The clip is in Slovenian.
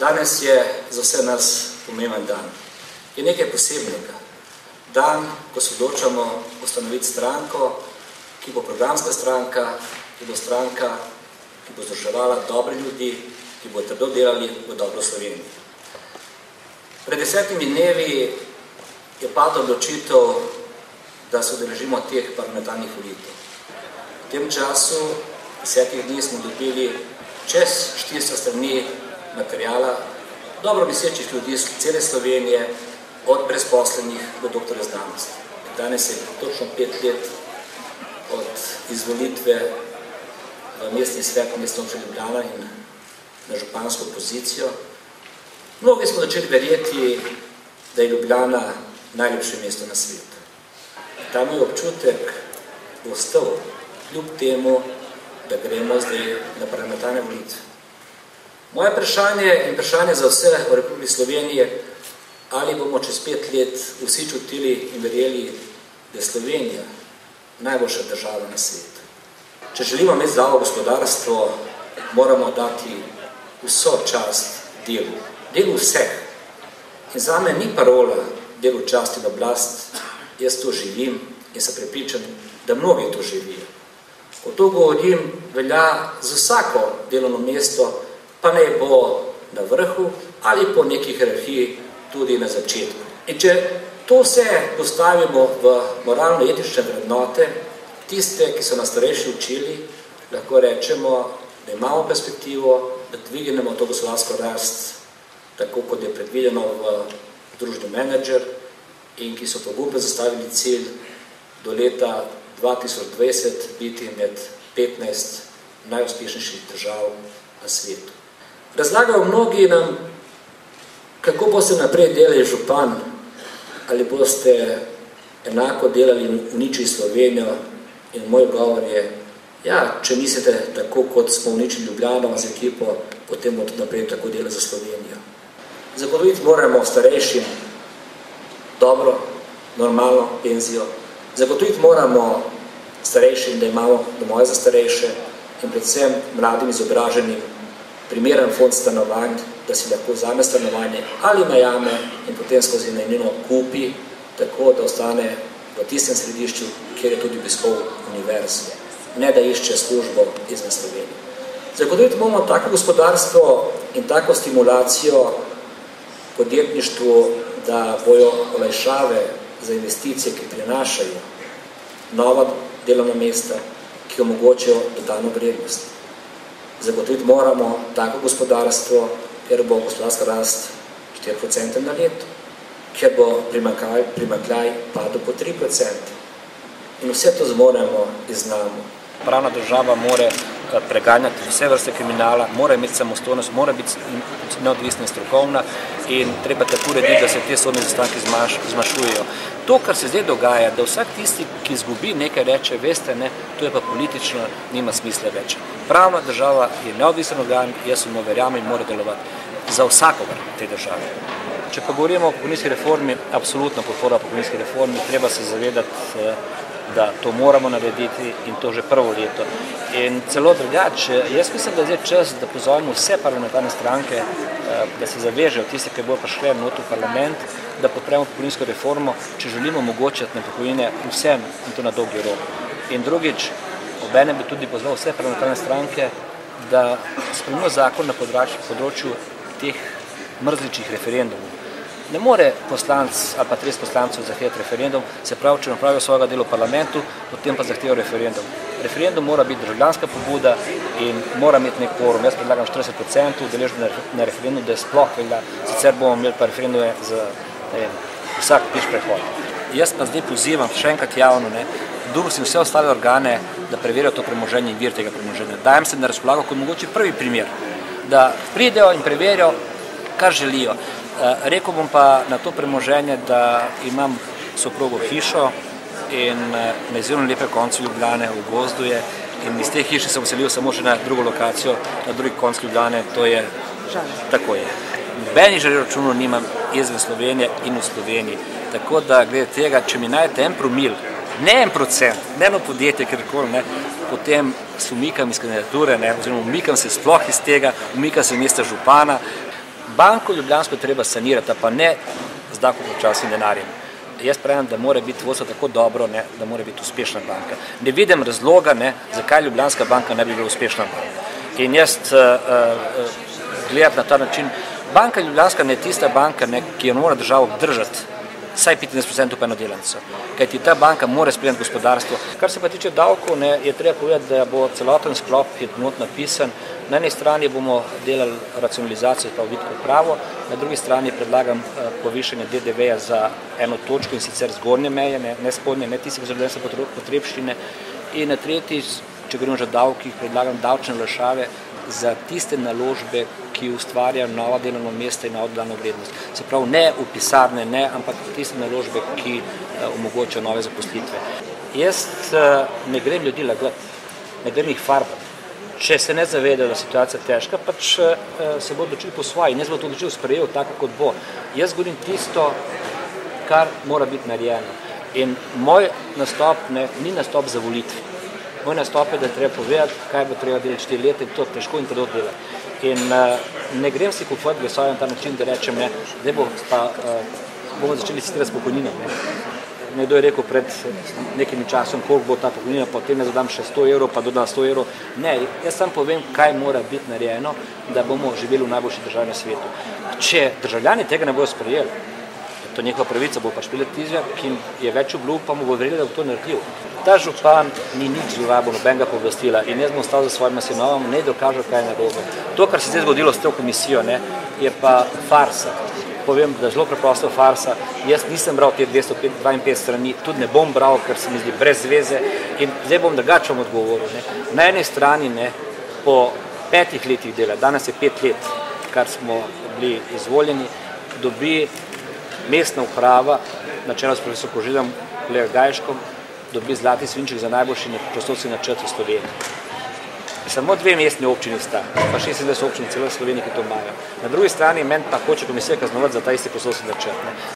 Danes je za vse nas pomemben dan. Je nekaj posebnega. Dan, ko se odločamo ustanoviti stranko, ki bo programska stranka, ki bo stranka, ki bo združevala dobre ljudi, ki bo trdo delali v dobro Sloveniji. Pred 10 dnevi je padla odločitev, da se udeležimo teh parlamentarnih volitev. V tem času, 10 dni, smo dobili čez 400 strani materijala dobro mislečih ljudi iz cele Slovenije, od brezposlenih do doktorja znanosti. Danes je točno 5 let od izvolitve v mestni svet Mestne občine Ljubljana in na župansko pozicijo. Mnogi smo začeli verjeti, da je Ljubljana najlepše mesto na svetu. Ta moj občutek bo ostal kljub temu, da gremo zdaj na parlamentarne volitve. Moje vprašanje in vprašanje za vse v Republiki Slovenije, ali bomo čez 5 let vsi čutili in verjeli, da je Slovenija najboljša država na svetu. Če želimo imeti zdravo gospodarstvo, moramo dati vso čast delu. Delu vseh. In zame ni parola delu časti in oblast, jaz to živim in sem prepričan, da mnogi to živijo. Ko to govorim, velja za vsako delovno mesto, pa ne bo na vrhu ali po neki hierarhiji tudi na začetku. In če to vse postavimo v moralno-etične vrednote, tiste, ki so nas starejši učili, lahko rečemo, da imamo perspektivo, da dvignemo to gospodarsko rast, tako kot je predvideno v družbi Menedžer, in ki so pogubno zastavili cilj do leta 2020 biti med 15 najuspešnejših držav na svetu. Razlagajo mnogi nam, kako boste naprej delali župan, ali boste enako delali in uničili Slovenijo, in moj govor je, ja, če mislite tako, kot smo uničili Ljubljano z ekipo, potem bodo naprej tako delali za Slovenijo. Zagotoviti moramo starejšim dobro, normalno penzijo. Zagotoviti moramo starejšim, da imamo domove za starejše in predvsem mladim izobraženim primeren fond stanovanj, da si lahko vzame stanovanje ali najame in potem skozi najemnino kupi, tako da ostane v tistem središču, kjer je tudi obiskal univerzo, ne da išče službo izven Slovenije. Zagotoviti moramo tako gospodarstvo in tako stimulacijo podjetništvu, da bojo olajšave za investicije, ki prinašajo nova delovna mesta, ki omogočajo dodano vrednost. Zagotoviti moramo tako gospodarstvo, ker bo gospodarska rast 4% na leto, ker bo primanjkljaj padel po 3%. In vse to zmoremo in znamo. Pravna država mora preganjati vse vrste kriminala, mora imeti samostojnost, mora biti neodvisna in strokovna in treba tako urediti, da se te sodne zaostanki zmanjšujejo. To, kar se zdaj dogaja, da vsak tisti, ki izgubi nekaj, reče, veste, ne, to je pa politično, nima smisla več. Pravna država je neodvisen organ, jaz v njo verjamem in mora delovati za vsakogar te države. Če pa govorimo o pokojninski reformi, absolutno podpora pokojninski reformi, treba se zavedati, da to moramo narediti in to že prvo leto. In celo drugače, jaz mislim, da je zdaj čas, da pozovemo vse parlamentarne stranke, da se zavežejo tiste, ki bodo prišli noter v parlament, da podpremo pokojninsko reformo, če želimo omogočiti pokojnine vsem in to na dolgi rok. In drugič, obenem bi tudi pozval vse parlamentarne stranke, da spremenijo zakon na področju teh mrzličih referendumov. Ne more poslanc ali pa 30 poslancev zahtevati referendum, se pravi, če napravijo svojega dela v parlamentu, potem pa zahtevajo referendum. Referendum mora biti državljanska pobuda in mora imeti nek kvorum. Jaz predlagam 40% udeležbe na referendum, da je sploh velja, sicer bomo imeli pa referendume za vsak piš prehod. Jaz pa zdaj pozivam še enkrat javno, DURS in vse ostale organe, da preverijo to premoženje in vir tega premoženja. Dajem se na razpolago kot mogoče prvi primer, da pridejo in preverijo, kar želijo. Rekel bom pa na to premoženje, da imam soprogo hišo in na izjemno lepe koncu Ljubljane, v gozdu je, in iz te hiše sem vselil samo še na drugo lokacijo, na drugi konc Ljubljane, to je, tako je. Nobenih želeračunov nimam izven Slovenije in v Sloveniji, tako da glede tega, če mi najdete 1 promil, ne 1%, ne eno podjetje, kjerkoli, potem se umikam iz kandidature, oziroma umikam se sploh iz tega, umikam se mesta župana. Banko ljubljansko treba sanirati, pa ne z davkoplačevalskim denarjem. Jaz pravim, da mora biti vodstvo tako dobro, da mora biti uspešna banka. Ne vidim razloga, zakaj Ljubljanska banka ne bi bila uspešna banka. In jaz gledam na ta način, banka Ljubljanska ne je tista banka, ki jo mora država obdržati, vsaj 15% pa eno delanco. Kajti ta banka mora spremljati gospodarstvo. Kar se pa tiče davkov, je treba povedati, da bo celoten sklop not napisan. Na eni strani bomo delali racionalizacijo, pa vidko pravo, na drugi strani predlagam povišanje DDV-ja za eno točko in sicer zgornje meje, ne spodnje, ne tistih, ki so življenjske potrebščine. In na tretji, če govorimo že o davkih, predlagam davčne olajšave za tiste naložbe, ki ustvarjajo nova delovna mesta in novo dodano vrednost. Se pravi, ne v pisarne, ampak tiste naložbe, ki omogočajo nove zaposlitve. Jaz ne grem ljudi lagati, ne grem jih farbati. Če se ne zavedajo, da je situacija težka, pač se bo odločili po svoji. Jaz bo to odločil sprejel tako, kot bo. Jaz govorim tisto, kar mora biti narejeno. In moj nastop ni nastop za volitve. Moj nastop je, da je treba povedati, kaj bo treba delati 4 leta in to težko in trdo delati. In ne grem si kupovati glasove na ta način, da rečem, da bomo začeli sitirati s pokojnino. Nekdo je rekel pred nekim časom, koliko bo ta pokojnina, potem ne dodam še 100 evrov, pa dodam 100 evrov. Ne, jaz sam povem, kaj mora biti narejeno, da bomo živeli v najboljši državi na svetu. Če državljani tega ne bodo sprejeli, to je njihova pravica, bo pač Špela Tizja, ki je več obljub, pa mu bo verjeli, da bo to naredil. Ta župan ni nič zlorabil, nobenega pooblastila in jaz bom stal za svojima sinovama, ne dokažem, kaj je narobe. To, kar se zdaj zgodilo s to komisijo, je pa farsa. Povem, da je zelo preprosto farsa. Jaz nisem bral te 252 strani, tudi ne bom bral, ker se mi zdi brez zveze. In zdaj bom drugače odgovoril. Na eni strani, po 5 letih dela, danes je 5 let, kar smo bili izvoljeni, dobi mestna uprava, na čelu s profesor Kožidom, kolega Gajškom, dobi zlati svinček za najboljši prostorski načrt v Sloveniji. Samo 2 mestni občini sta, pa 26 občin celo v Sloveniji, ki to imajo. Na drugi strani meni pa hoče komisija kaznovati za ta isti prostorski načrt.